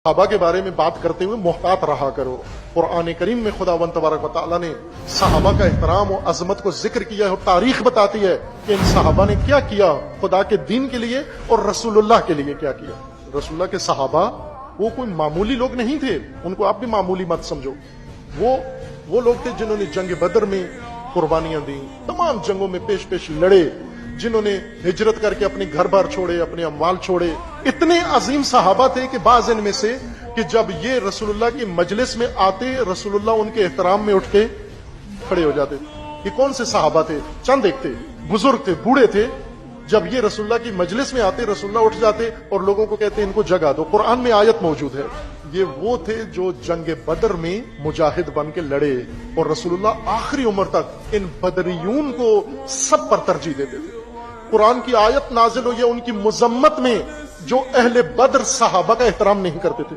सहाबा के बारे में बात करते हुए मोहतात रहा करो। कुरान करीम में खुदावंद तबारक व तआला ने सहाबा का एहतराम और अजमत को जिक्र किया है और तारीख बताती है कि इन सहाबा ने क्या किया खुदा के दीन के लिए और रसूलुल्लाह के लिए क्या किया। रसूलुल्लाह के सहाबा वो कोई मामूली लोग नहीं थे, उनको आप भी मामूली मत समझो। वो लोग थे जिन्होंने जंग बदर में कुर्बानियां दी, तमाम जंगों में पेश पेश लड़े, जिन्होंने हिजरत करके अपने घर बार छोड़े, अपने अमवाल छोड़े। इतने अजीम सहाबा थे कि बाज इनमें से कि जब ये रसूलुल्लाह की मजलिस में आते, रसूलुल्लाह उनके एहतराम में उठ के खड़े हो जाते। ये कौन से सहाबा थे? चंद एक थे, बुजुर्ग थे, बूढ़े थे। जब ये रसूलुल्लाह की मजलिस में आते, रसूलुल्लाह उठ जाते और लोगों को कहते इनको जगा दो। कुरान में आयत मौजूद है। ये वो थे जो जंग बदर में मुजाहिद बन के लड़े और रसूलुल्लाह आखिरी उम्र तक इन बदरियून को सब पर तरजीह देते थे। कुरान की आयत नाजिल हुई है उनकी मुजम्मत में जो अहले बदर सहाबा का एहतराम नहीं करते थे।